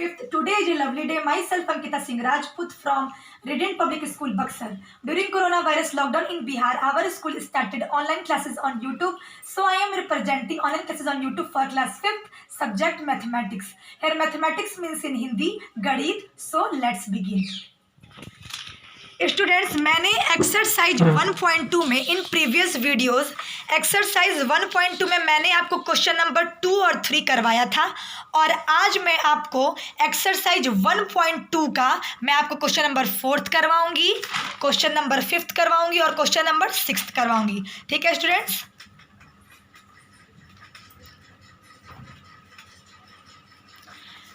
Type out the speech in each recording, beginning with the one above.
5th. Today is a lovely day. Myself Ankita Singh Rajput from Radiant Public School, Buxar. During coronavirus lockdown in Bihar, our school started online classes on YouTube. So I am representing online classes on YouTube for class 5th, subject mathematics. Here mathematics means in Hindi, Gadit. So let's begin. Students, मैंने exercise 1.2 में in previous videos exercise 1.2 में मैंने आपको question number 2 और 3 करवाया था और आज मैं आपको एक्सरसाइज 1.2 का मैं आपको क्वेश्चन नंबर 4 करवाऊंगी, क्वेश्चन नंबर 5 करवाऊंगी और क्वेश्चन नंबर 6 करवाऊंगी। ठीक है स्टूडेंट्स।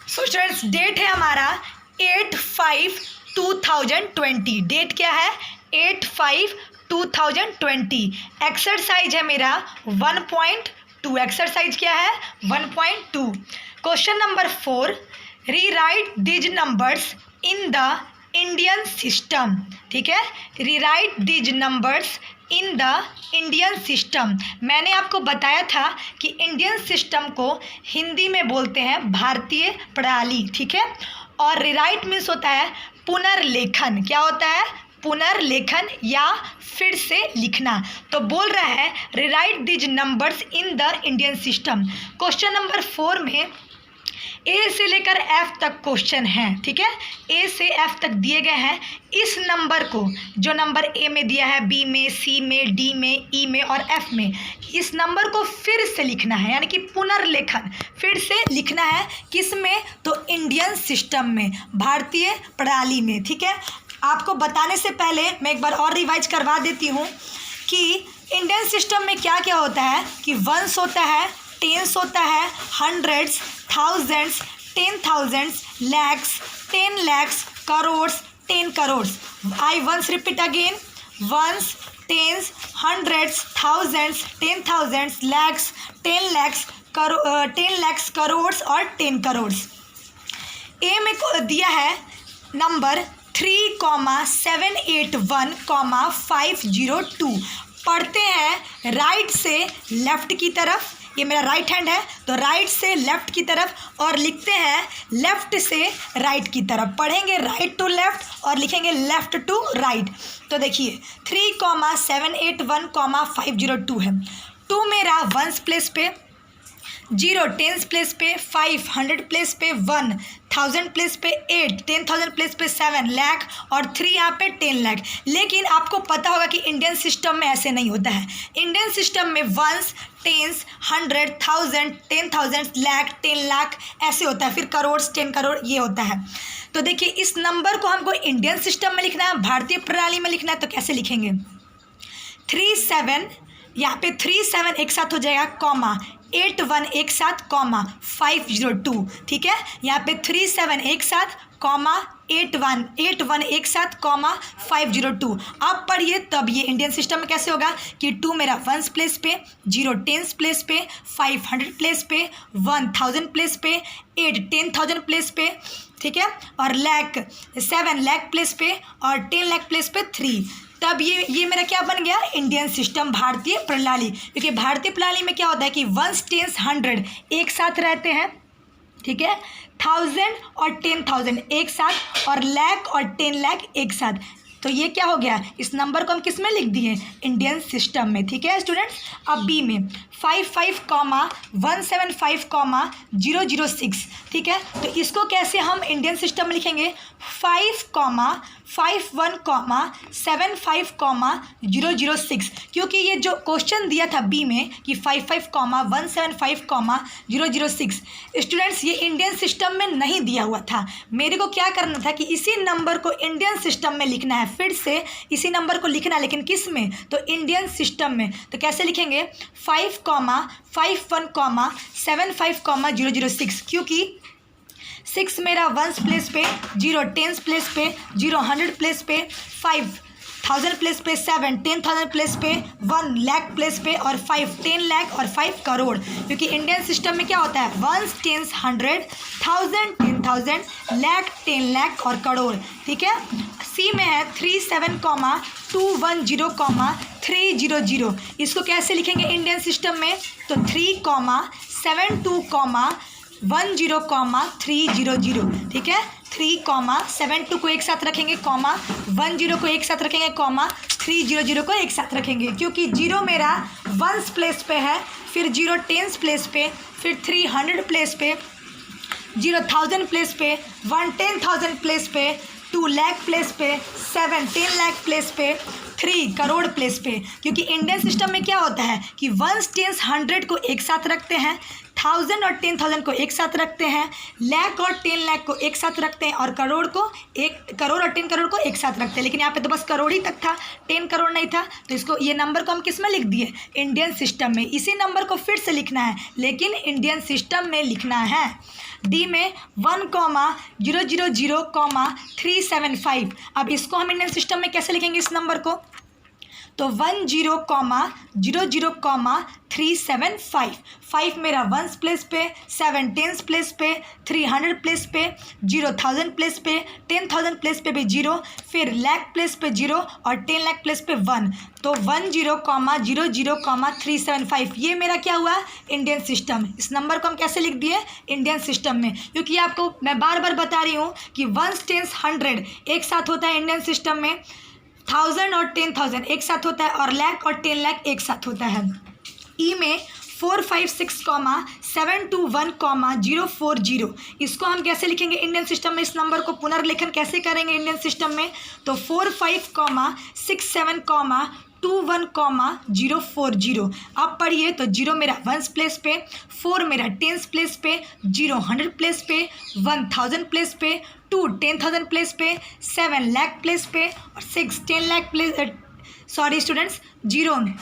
सो स्टूडेंट्स, डेट है हमारा 8/5/2020। डेट क्या है? 8/5/2020। एक्सरसाइज है मेरा 1.2। एक्सरसाइज क्या है? 1.2। Question number 4, rewrite these numbers in the Indian system. ठीक है, rewrite these numbers in the Indian system. मैंने आपको बताया था कि इंडियन सिस्टम को हिंदी में बोलते हैं भारतीय प्रणाली। ठीक है, और रीराइट मीन्स होता है पुनर्लेखन। क्या होता है? पुनर्लेखन या फिर से लिखना। तो बोल रहा है rewrite these numbers in the Indian system. Question number 4 में ए से लेकर एफ तक क्वेश्चन हैं। ठीक है, ए से एफ तक दिए गए हैं। इस नंबर को, जो नंबर ए में दिया है, बी में, सी में, डी में, ई में और एफ में, इस नंबर को फिर से लिखना है, यानी कि पुनर्लेखन फिर से लिखना है। किस में? तो इंडियन सिस्टम में, भारतीय प्रणाली में। ठीक है, आपको बताने से पहले मैं एक बार और रिवाइज करवा देती हूँ कि इंडियन सिस्टम में क्या क्या होता है कि वंस होता है, टेंस होता है, hundreds, thousands, 10,000, lakhs, 10 lakhs, crore, 10 crores। I once repeat again, once, tens, hundreds, thousands, 10,000, lakhs, 10 lakhs, 10 lakhs, crore और 10 crores। ए में दिया है नंबर 3,781,502। पढ़ते हैं राइट से लेफ्ट की तरफ। ये मेरा राइट हैंड है, तो राइट से लेफ्ट की तरफ, और लिखते हैं लेफ्ट से राइट की तरफ। पढ़ेंगे राइट टू लेफ्ट और लिखेंगे लेफ्ट टू राइट। तो देखिए 3,781,502 है। 2 मेरा वंस प्लेस पे, 0 टेंस प्लेस पे, 5 100 प्लेस पे, 1 1000 प्लेस पे, 8 10,000 प्लेस पे, 7 लाख और 3 यहाँ पे 10 लाख। लेकिन आपको पता होगा कि इंडियन सिस्टम में ऐसे नहीं होता है। इंडियन सिस्टम में वंस, टेंस, 100, 1000, 10,000, लाख, 10 लाख ऐसे होता है। फिर करोड़, 10 करोड़ ये होता है। तो देखिए इस नंबर को हमको इंडियन सिस्टम में लिखना है, भारतीय प्रणाली में लिखना है। तो कैसे लिखेंगे? 37, यहाँ पे 37 एक साथ हो जाएगा, कॉमा 81 एक साथ, कॉमा 502। ठीक है, यहाँ पे 37 एक साथ, कॉमा 81 एक साथ, कॉमा 502। आप पढ़िए तब ये इंडियन सिस्टम में कैसे होगा कि 2 मेरा वंस प्लेस पे, 0 टेंस प्लेस पे, 5 100 प्लेस पे, 1 1000 प्लेस पे, 8 10,000 प्लेस पे। ठीक है, और लैख 7 लाख प्लेस पे और 10 लाख प्लेस पे 3। तब ये मेरा क्या बन गया? इंडियन सिस्टम, भारतीय प्रणाली। क्योंकि भारतीय प्रणाली में क्या होता है कि वंस, टेंस, 100 एक साथ रहते हैं। ठीक है, 1000 और 10,000 एक साथ, और लाख और 10 लाख एक साथ। तो ये क्या हो गया? इस नंबर को हम किस में लिख दिए? इंडियन सिस्टम में। ठीक है स्टूडेंट्स। अब बी में 55,175,006। ठीक है, तो इसको कैसे हम इंडियन सिस्टम में लिखेंगे? 5,51,75,006। क्योंकि ये जो क्वेश्चन दिया था बी में कि 55,175,006, स्टूडेंट्स ये इंडियन सिस्टम में नहीं दिया हुआ था। मेरे को क्या करना था कि इसी नंबर को इंडियन सिस्टम में लिखना है, फिर से इसी नंबर को लिखना है, लेकिन किस में? तो इंडियन सिस्टम में। तो कैसे लिखेंगे? 5,51,75,006। क्योंकि 6 मेरा वंस प्लेस पे, 0 टेंस प्लेस पे, 0 100 प्लेस पे, 5 1000 प्लेस पे, 7 10,000 प्लेस पे, 1 लाख प्लेस पे और 5 10 लाख और 5 करोड़। क्योंकि इंडियन सिस्टम में क्या होता है? वंस, टेंस, 100, 1000, 10,000, लाख, 10 लाख और करोड़। ठीक है, सी में है 37,210,300। इसको कैसे लिखेंगे इंडियन सिस्टम में? तो 3,72, 10,300, ठीक है। 3,72 को एक साथ रखेंगे, 10 को एक साथ रखेंगे, 300 को एक साथ रखेंगे, क्योंकि 0 मेरा वंस प्लेस पे है, फिर 0 टेंस प्लेस पे, फिर 300 प्लेस पे, 0 1000 प्लेस पे, 1 10,000 प्लेस पे, 2 लाख प्लेस पे, 7 10 लाख प्लेस पे, 3 करोड़ प्लेस पे। क्योंकि इंडियन सिस्टम में क्या होता है कि 1 टेंस 100 को एक साथ रखते हैं, 1000 और 10,000 को एक साथ रखते हैं, लाख और 10 लाख को एक साथ रखते हैं, और करोड़ और 10 करोड़ को एक साथ रखते हैं। लेकिन यहाँ पे तो बस करोड़ ही तक था, 10 करोड़ नहीं था, तो इसको ये नंबर को हम किस में लिख दिए, इंडियन सिस्टम में। इसी नंबर को फिर से लिखना है, लेकिन इंडियन सिस्टम में लिखना है। डी में 1,000,375। अब इसको हम इंडियन सिस्टम में कैसे लिखेंगे इस नंबर को, तो 10,000,375। 5 मेरा वंस प्लेस पे, 7 टेंस प्लेस पे, 300 प्लेस पे, 0 1000 प्लेस पे, 10,000 प्लेस पे भी 0, फिर लाख प्लेस पे 0 और 10 लाख प्लेस पे 1। तो 10,000,375 ये मेरा क्या हुआ, इंडियन सिस्टम। इस नंबर को हम कैसे लिख दिए, इंडियन सिस्टम में, क्योंकि आपको मैं बार बार बता रही हूँ कि 1 टेंस 100 एक साथ होता है इंडियन सिस्टम में, 1000 और 10,000 एक साथ होता है, और लाख और 10 लाख एक साथ होता है। ई में 456,721,040, इसको हम कैसे लिखेंगे इंडियन सिस्टम में, इस नंबर को पुनर्लेखन कैसे करेंगे इंडियन सिस्टम में, तो 45,67,21,040। अब पढ़िए, तो 0 मेरा वंस प्लेस पे, 4 मेरा टेंस प्लेस पे, 0 100 प्लेस पे, 1000 प्लेस पे, 2 10,000 प्लेस पे, 7 लाख प्लेस पे, और 6 10 lakh place, sorry students, 0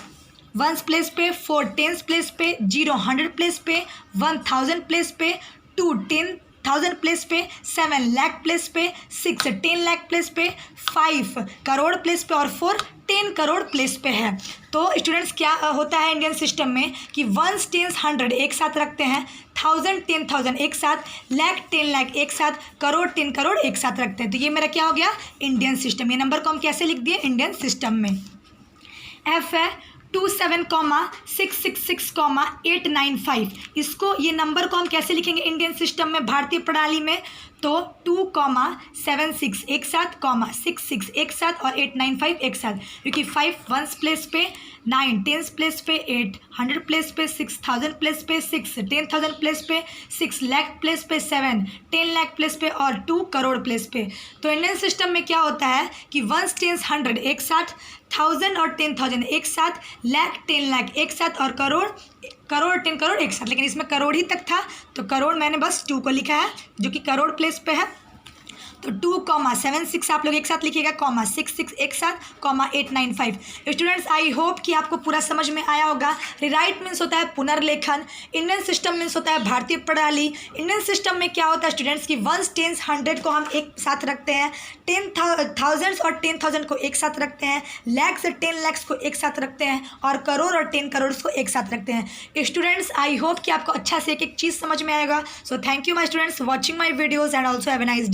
ones place पे, 4 टेंस प्लेस पे, 0 100 प्लेस पे, 1000 प्लेस पे, 2 10,000 प्लेस पे, 7 लाख प्लेस पे, 6 10 लाख प्लेस पे, 5 करोड़ प्लेस पे, और 4 10 करोड़ प्लेस पे है। तो स्टूडेंट्स क्या होता है इंडियन सिस्टम में कि 1 टेंस 100 एक साथ रखते हैं, 1000 10,000 एक साथ, लाख 10 लाख एक साथ, करोड़ 10 करोड़ एक साथ रखते हैं। तो ये मेरा क्या हो गया, इंडियन सिस्टम। ये नंबर को हम कैसे लिख दिए, इंडियन सिस्टम में। एफ है 27,666,895, इसको ये नंबर को हम कैसे लिखेंगे इंडियन सिस्टम में, भारतीय प्रणाली में, तो 2,76 एक साथ, 66 एक साथ, और 895 एक साथ, क्योंकि 5 वंस प्लेस पे, 9 टेंस प्लेस पे, 8 100 प्लेस पे, 6,000 प्लेस पे, 6 10,000 प्लेस पे, 6 लाख प्लेस पे, 7 10 लाख प्लेस पे, और 2 करोड़ प्लेस पे। तो इंडियन सिस्टम में क्या होता है कि 1 टेंस 100 एक साथ, 1000 और 10,000 एक साथ, लाख 10 लाख एक साथ, और करोड़ 10 करोड़ एक साथ। लेकिन इसमें करोड़ ही तक था, तो करोड़ मैंने बस 2 को लिखा है, जो कि करोड़ प्लेस पे है। तो 2,76 आप लोग एक साथ लिखिएगा, 66 एक साथ, 895। स्टूडेंट्स आई होप कि आपको पूरा समझ में आया होगा। रिराइट मीन्स होता है पुनर्लेखन, इंडियन सिस्टम मीन्स होता है भारतीय प्रणाली। इंडियन सिस्टम में क्या होता है स्टूडेंट्स की 1 टेंस 100 को हम एक साथ रखते हैं, 10,000 और 10,000 को एक साथ रखते हैं, लाख से 10 लाख को एक साथ रखते हैं, और करोड़ और 10 करोड़ को एक साथ रखते हैं। स्टूडेंट्स आई होप कि आपको अच्छा से एक एक चीज़ समझ में आएगा। So thank you my students watching my videos and also have a nice day.